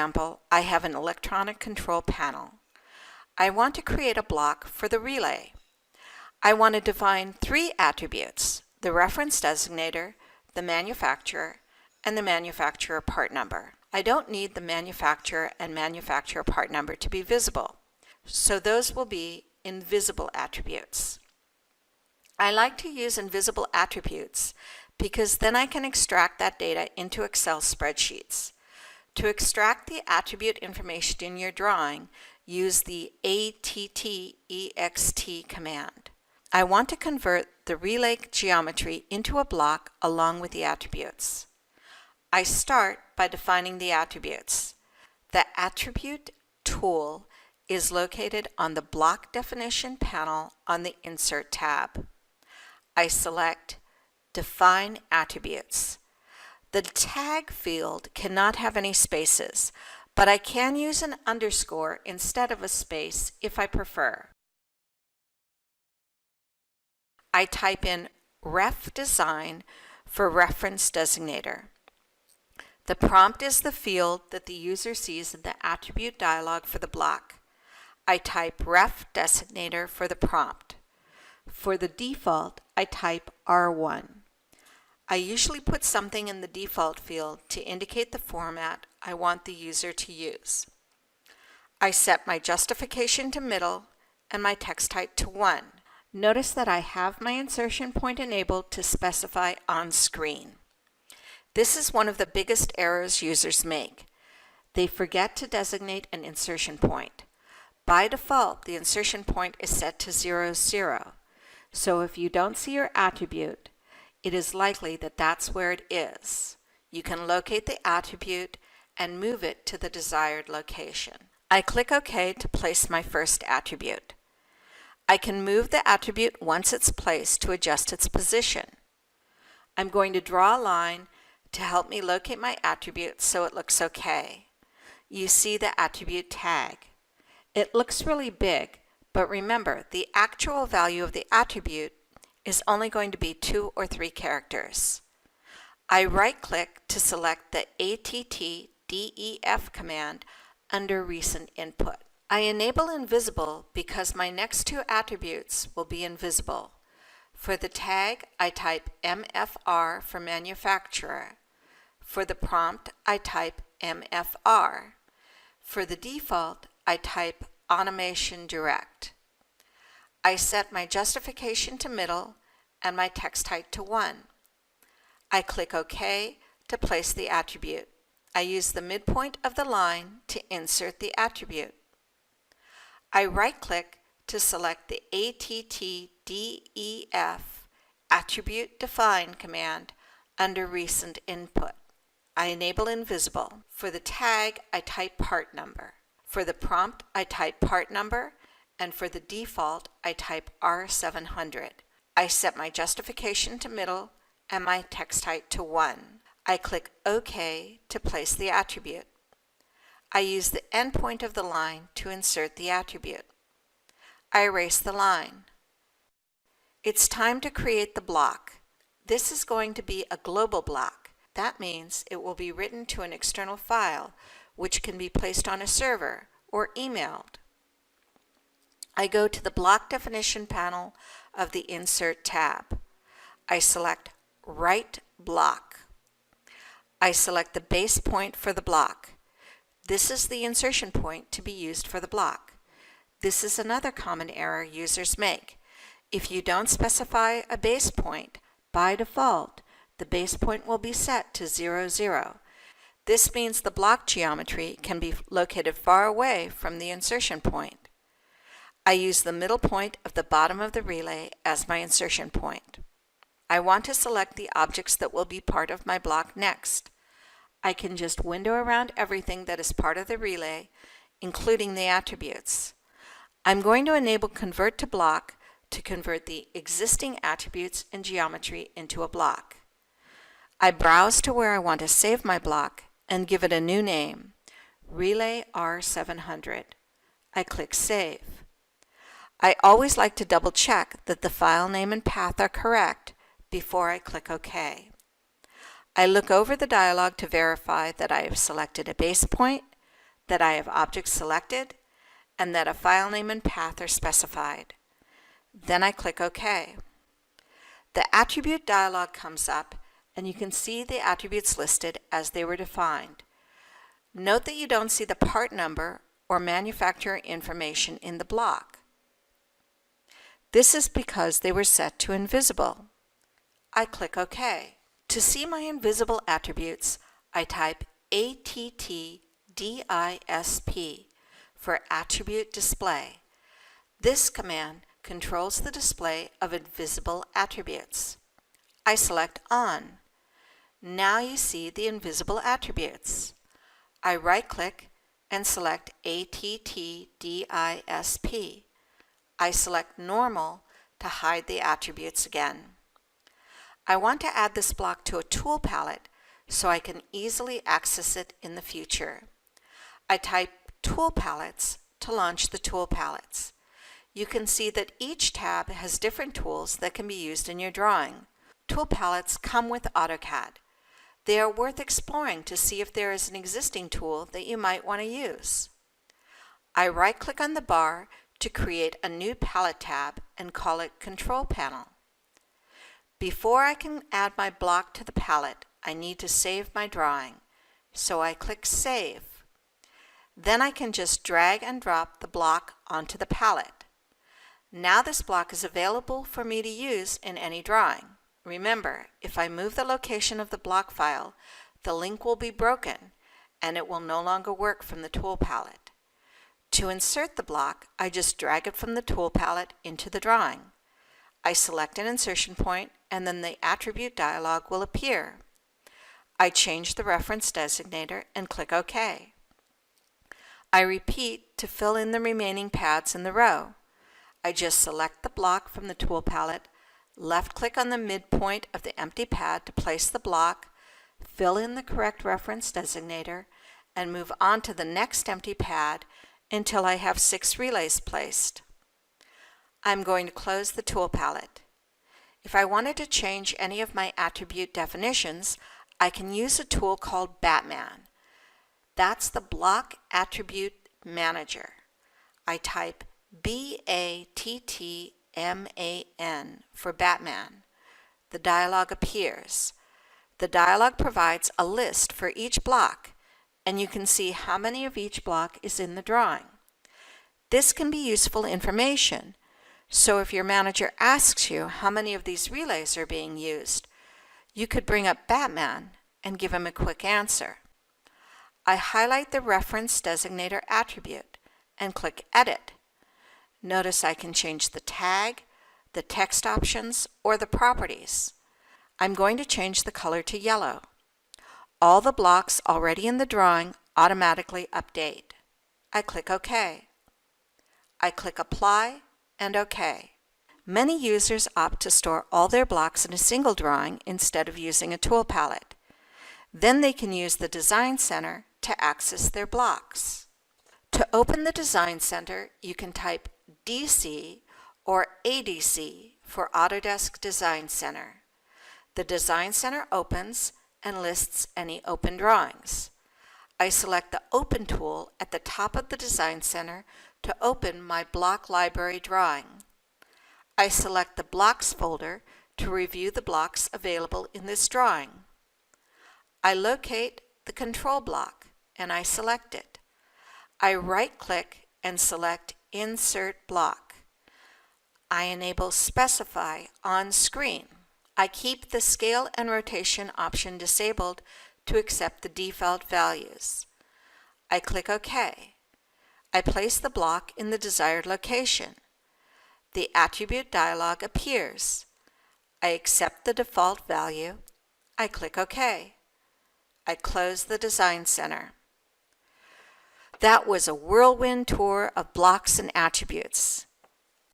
example, I have an electronic control panel. I want to create a block for the relay. I want to define 3 attributes: the reference designator, the manufacturer, and the manufacturer part number. I don't need the manufacturer and manufacturer part number to be visible, so those will be invisible attributes. I like to use invisible attributes because then I can extract that data into Excel spreadsheets. To extract the attribute information in your drawing, use the ATTEXT command. I want to convert the relay geometry into a block along with the attributes. I start by defining the attributes. The attribute tool is located on the block definition panel on the Insert tab. I select Define Attributes. The tag field cannot have any spaces, but I can use an underscore instead of a space if I prefer. I type in ref design for reference designator. The prompt is the field that the user sees in the attribute dialog for the block. I type ref designator for the prompt. For the default, I type R1. I usually put something in the default field to indicate the format I want the user to use. I set my justification to middle and my text type to 1. Notice that I have my insertion point enabled to specify on screen. This is one of the biggest errors users make. They forget to designate an insertion point. By default, the insertion point is set to 0, 0. So if you don't see your attribute, it is likely that that's where it is. You can locate the attribute and move it to the desired location. I click OK to place my first attribute. I can move the attribute once it's placed to adjust its position. I'm going to draw a line to help me locate my attribute so it looks okay. You see the attribute tag. It looks really big, but remember, the actual value of the attribute is only going to be 2 or 3 characters. I right-click to select the ATTDEF command under Recent Input. I enable Invisible because my next 2 attributes will be invisible. For the tag, I type MFR for manufacturer. For the prompt, I type MFR. For the default, I type Automation Direct. I set my justification to middle and my text type to 1. I click OK to place the attribute. I use the midpoint of the line to insert the attribute. I right-click to select the ATTDEF Attribute Define command under Recent Input. I enable Invisible. For the tag, I type part number. For the prompt, I type part number, and for the default, I type R700. I set my justification to middle and my text type to 1. I click OK to place the attribute. I use the endpoint of the line to insert the attribute. I erase the line. It's time to create the block. This is going to be a global block. That means it will be written to an external file, which can be placed on a server or emailed. I go to the block definition panel of the Insert tab. I select Write Block. I select the base point for the block. This is the insertion point to be used for the block. This is another common error users make. If you don't specify a base point, by default, the base point will be set to 0, 0. This means the block geometry can be located far away from the insertion point. I use the middle point of the bottom of the relay as my insertion point. I want to select the objects that will be part of my block next. I can just window around everything that is part of the relay, including the attributes. I'm going to enable Convert to Block to convert the existing attributes and geometry into a block. I browse to where I want to save my block and give it a new name, Relay R700. I click Save. I always like to double check that the file name and path are correct before I click OK. I look over the dialog to verify that I have selected a base point, that I have objects selected, and that a file name and path are specified. Then I click OK. The attribute dialog comes up, and you can see the attributes listed as they were defined. Note that you don't see the part number or manufacturer information in the block. This is because they were set to invisible. I click OK. To see my invisible attributes, I type ATTDISP for Attribute Display. This command controls the display of invisible attributes. I select On. Now you see the invisible attributes. I right-click and select ATTDISP. I select Normal to hide the attributes again. I want to add this block to a tool palette so I can easily access it in the future. I type Tool Palettes to launch the tool palettes. You can see that each tab has different tools that can be used in your drawing. Tool palettes come with Autocad. They are worth exploring to see if there is an existing tool that you might want to use. I right-click on the bar to create a new palette tab and call it Control Panel. Before I can add my block to the palette, I need to save my drawing, so I click Save. Then I can just drag and drop the block onto the palette. Now this block is available for me to use in any drawing. Remember, if I move the location of the block file, the link will be broken and it will no longer work from the tool palette. To insert the block, I just drag it from the tool palette into the drawing. I select an insertion point and then the attribute dialog will appear. I change the reference designator and click OK. I repeat to fill in the remaining pads in the row. I just select the block from the tool palette, left-click on the midpoint of the empty pad to place the block, fill in the correct reference designator, and move on to the next empty pad until I have 6 relays placed. I'm going to close the tool palette. If I wanted to change any of my attribute definitions, I can use a tool called Batman. That's the Block Attribute Manager. I type BATTMAN for Batman. The dialog appears. The dialog provides a list for each block, and you can see how many of each block is in the drawing. This can be useful information, so if your manager asks you how many of these relays are being used, you could bring up Batman and give him a quick answer. I highlight the reference designator attribute and click Edit. Notice I can change the tag, the text options, or the properties. I'm going to change the color to yellow. All the blocks already in the drawing automatically update. I click OK. I click Apply and OK. Many users opt to store all their blocks in a single drawing instead of using a tool palette. Then they can use the Design Center to access their blocks. To open the Design Center, you can type DC or ADC for Autodesk Design Center. The Design Center opens and lists any open drawings. I select the Open tool at the top of the Design Center to open my block library drawing. I select the Blocks folder to review the blocks available in this drawing. I locate the control block and I select it. I right-click and select Insert Block. I enable Specify on screen. I keep the Scale and Rotation option disabled to accept the default values. I click OK. I place the block in the desired location. The attribute dialog appears. I accept the default value. I click OK. I close the Design Center. That was a whirlwind tour of blocks and attributes.